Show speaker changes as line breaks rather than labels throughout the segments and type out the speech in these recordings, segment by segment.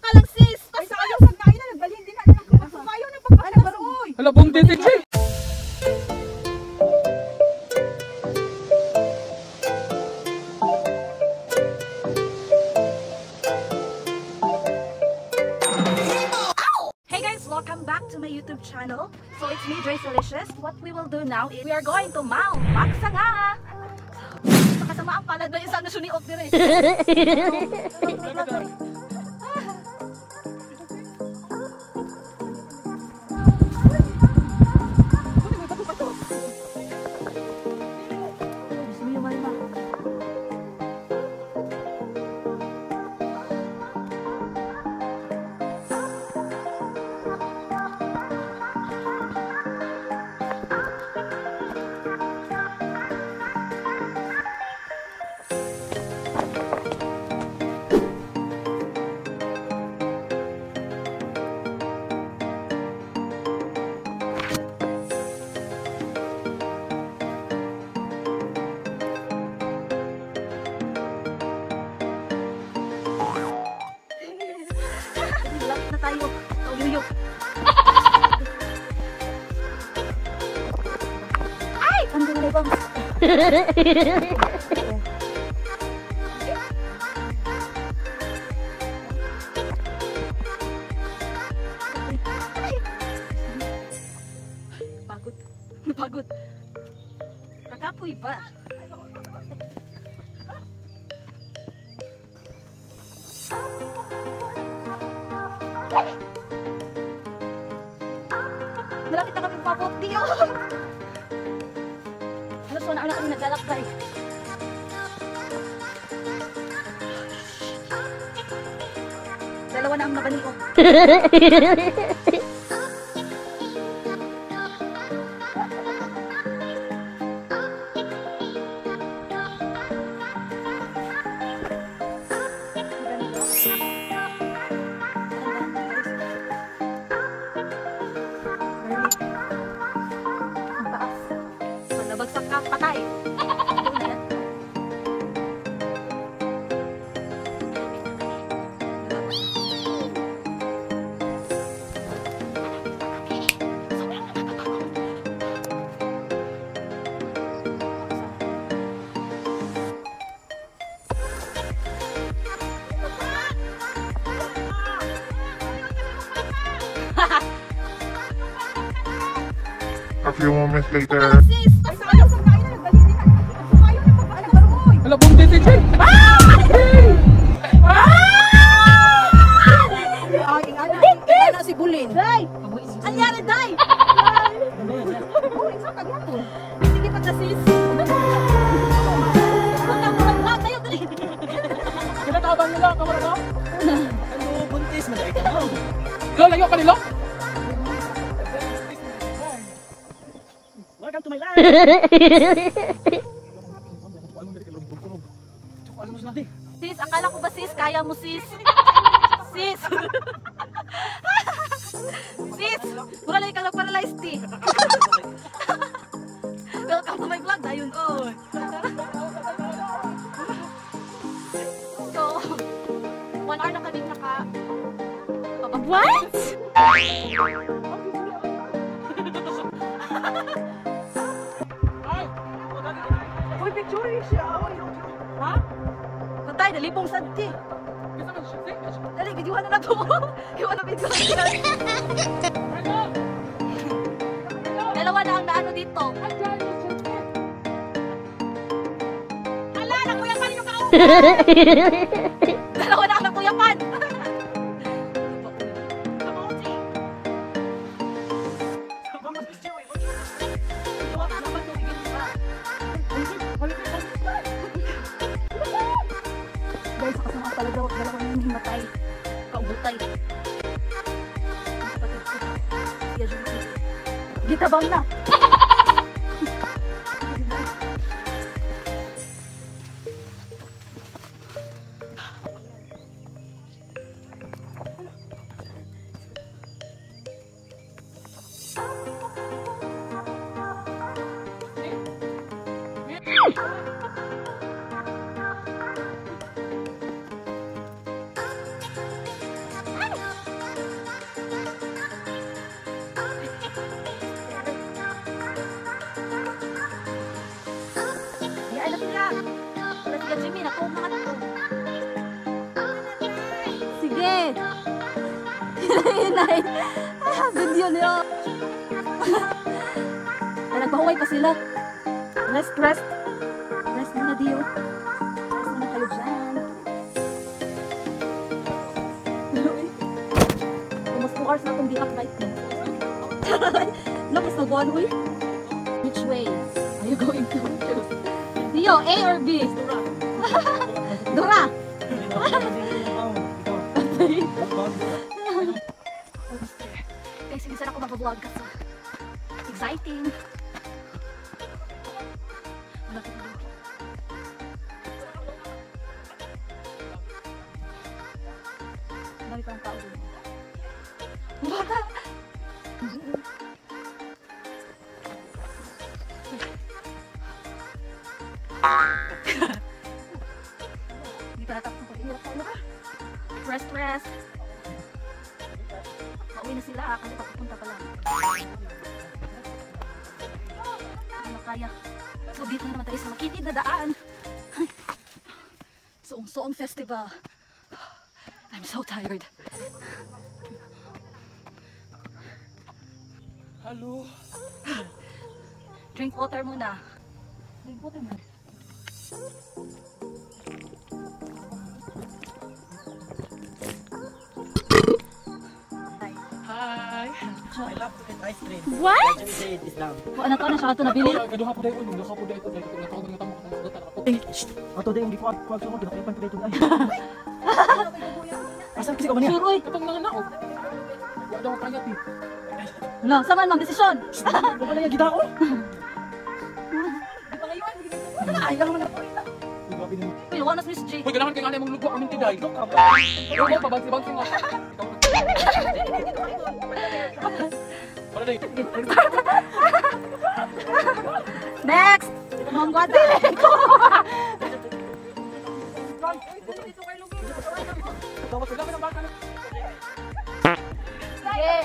ka lang sis. Ay sa ayaw pag naina nagbalhin din na ng kapayo na pagkakaroy.
Hala bong titik siya.
Welcome back to my YouTube channel. So it's me, Dre Delicious. What we will do now is we are going to Mount Magsanga. Nakasama ang palad ba yung sana suni off dire. Na tayo. Yuyuk. Ay! Ang ganda bang. Pagod. Pagod. Kakapoy ba? Malapit na kami paputi yun. Ano so na kami naglalakbay. Dalawa na ang nabani ko. Bagsak ka, patay.
A few moments later.
Hala bong titik siya.
Ano si Bulin? Day! Anyari, Day! Sige pa na sis.
Kinatabang nila, kamara ka? Ano, buntis, madali ka mo. Ikaw, layo ka nila? Welcome to my life! Sis, akala ko ba sis, kaya mo sis? Sis! Sis! Mura lang ikaw nag-paralyzed eh. Welcome to my vlog, dayun oh. So, 1 hour na kami What? Uy, picture siya. Ha? Patay, nalipong santi. Dali, videohan na to. Iwan na videohan siya. Dalawa na ang naano dito. Ala, nakuyapan yung kao. Dalawa na ang nakuyapan. Guys, kasama talaga dalawa na yung himatay. Kaubutay. Gitabang na. kuya.
Wala sila Jimmy, nakuha na ka. Sige. Hinay. Video niyo. Nagpahuway pa sila. Rest. Rest muna, Dio. Rest muna kayo dyan. Almost 2 hours na itong di upright mo. Lakas na buwan, uy. Which way are you going to choose? Dio, A or B? Dora. Guys, hindi sana ako mag-vlog kasi exciting. Malapit na dito. Ang dami parang tao dito. Bata! Hindi pa natapos ng paghihirap tayo. Rest. Pauwi na sila kasi papupunta pa lang. Hindi na kaya. So dito na naman tayo sa makitid na daan. Soong festival. I'm so tired.
Halo.
Drink water muna.
Hi. I love to eat ice cream.
What?
Let me say it is down.
Ano to na siya ito nabili?
Gaduha po dahil ito. Natawag na tamo ko.
Ato din di ko ako ko pinakaipan ko dito ay. Asan kasi ka ba niya?
Sure, uy.
Kapag nanganao. Wa daw kaya ti.
No, saman mang desisyon.
Ko na gidao.
Ayaw mo na po ito. Pilawanas Miss J.
Hoy, ganahan kay ngani mong lugwa amin tiday. Hoy, pabangsi nga. Para day.
Next! Mangwate!
Dapat sila ng baka.
Sige!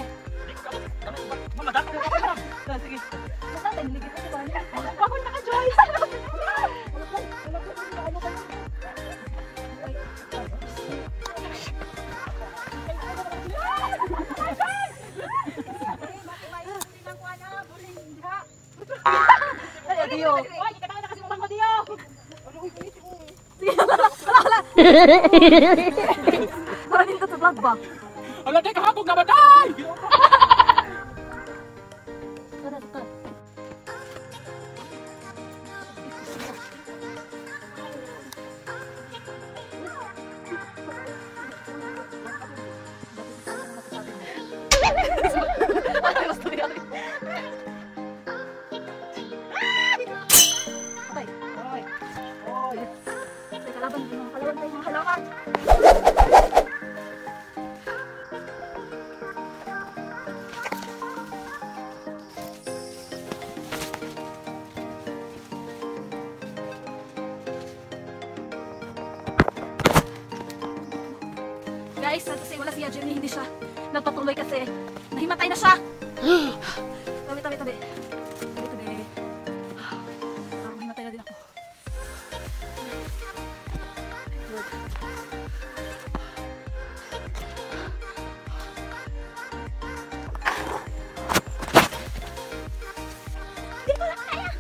Mama dako na. Sige.
Basta tayo niligit na ba? Ako naka-Joyce! Ay, Dio!
Ay, kita na kasi mamang ko Dio.
Parang dito sa vlog ba?
Ala day kahapon na batay.
Tara. Guys, kasi wala siya Jimmy, hindi siya nagpatuloy kasi nahimatay na siya. Tabi. Nahimatay na din ako. Hindi ko lang kaya.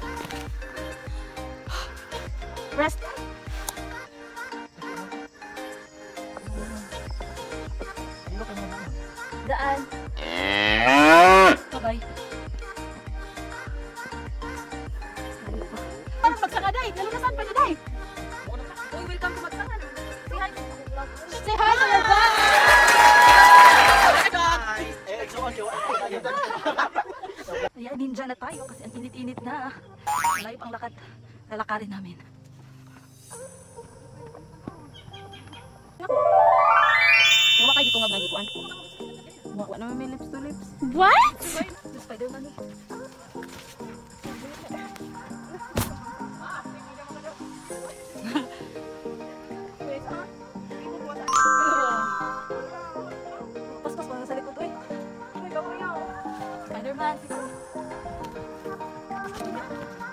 Rest. Daan. Bye-bye.
Ano magsangaday? Nalunasan pa day. Uy, welcome to Magsangan. Say hi. Say hi to your vlog.
Ayan, ninja na tayo kasi ang init-init na. Live ang lalakarin namin. Huwag kayo dito nga bagi kuan. Huwag naman may lips to lips.
What?
The Spider-Man eh. Pas-pas mga sa likod eh. Spider-Man.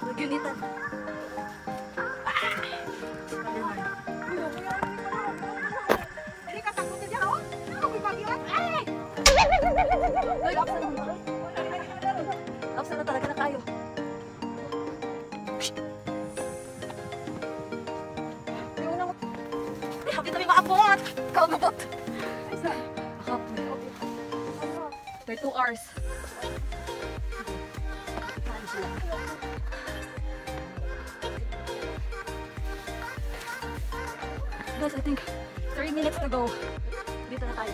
Nagyunitan. Uy, laksa naman tayo. Laksa na talaga na kayo. Hapit na may maabot. Kaumabot. After 2 hours. Guys, I think 3 minutes to go. Dito na tayo.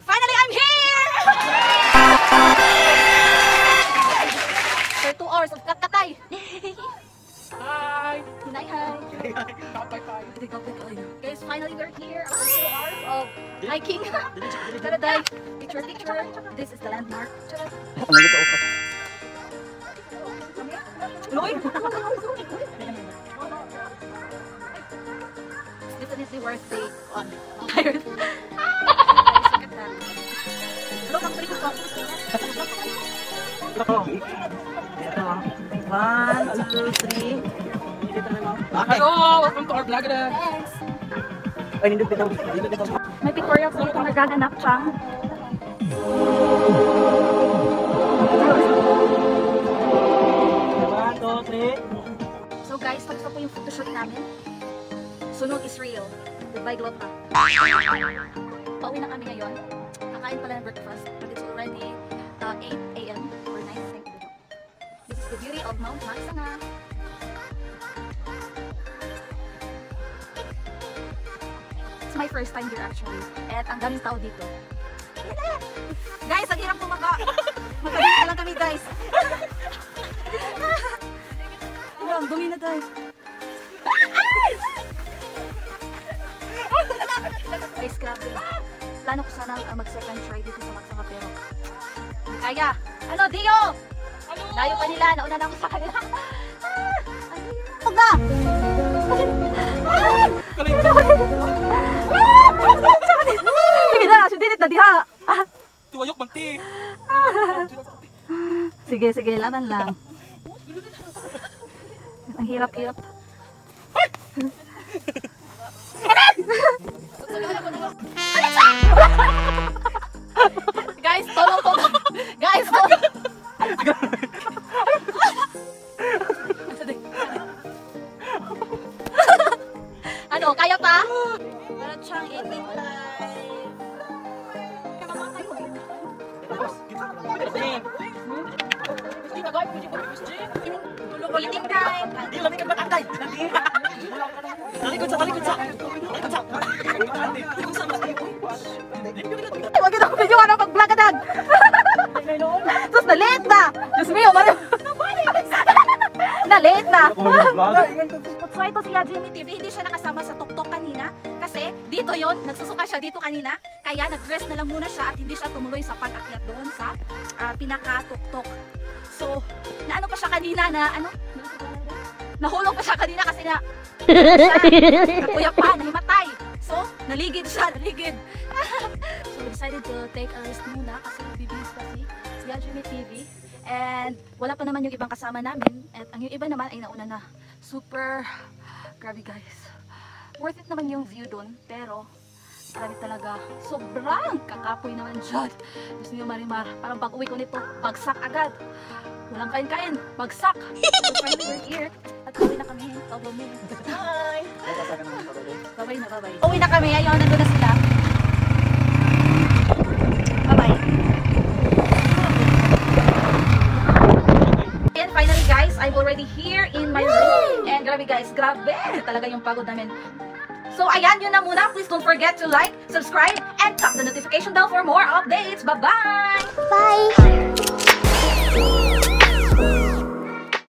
Finally, I'm here! For 2 hours of kakatay.
Hi!
Hinay, hi.
Bye-bye.
Guys, finally we're here after 2 hours of hiking. Tara, day. Picture. This is the landmark. Lloyd! It's definitely worth the tired. Hello, come to ko.
Ito. 1, 2, 3.
Hello! Welcome to our vlog na.
Thanks.
Ay, nindot bitaw.
May pictorial sa itong nagaganap siyang.
1, 2, 3.
So guys, tapos na po yung photoshoot namin. Sunod is real. Goodbye, Glota. Pauwi na kami ngayon. Kakain pala ng breakfast. But it's already 8 a.m. or 9, I think. This is the beauty of Mount Magsanga. It's my first time here actually. At ang daming tao dito. Guys, ang hirap po magkabit lang kami guys. Ang dumi na tayo. Guys, grabe. Plano ko sana mag-second try dito sa Magsanga pero kaya. Ano, Dio? Layo pa nila. Nauna na ako sa kanila. Huwag na! Sige na, sundinit na diha.
Tuwayok magti.
Sige, laban lang. Ang hirap-hirap. Guys, tolong. Guys, tolong. Ano, kaya pa? Para siyang eating live. Eating time. Huwag ito video ka na pag-vlog ka dad. Tapos na-late na. Diyos mio, na-late na. So ito si Jimmy TV, hindi siya nakasama sa tuktok kanina. Kasi dito yon, nagsusuka siya dito kanina. Kaya nag-rest na lang muna siya at hindi siya tumuloy sa pag-akyat doon sa pinaka-tuktok. So, naano pa siya kanina na, nahulog pa siya kanina kasi nakuya pa, nahimatay. So, naligid siya. So, we decided to take a rest muna kasi bibihis pa si Jimmy TV. And wala pa naman yung ibang kasama namin. At ang yung iba naman ay nauna na. Super, grabe guys. Worth it naman yung view dun. Pero, grabe talaga. Sobrang kakapoy naman dyan. Gusto niyo Marimar, parang pag uwi ko nito, bagsak agad. Walang kain-kain, bagsak. So finally we're here. At uwi na kami. Bye! Bye-bye na, bye-bye. Uwi na kami, ayun, nandun na sila. Bye-bye. And finally guys, I'm already here in my room. And grabe guys, grabe talaga yung pagod namin. So ayan, yun na muna. Please don't forget to like, subscribe, and tap the notification bell for more updates. Bye-bye! Bye!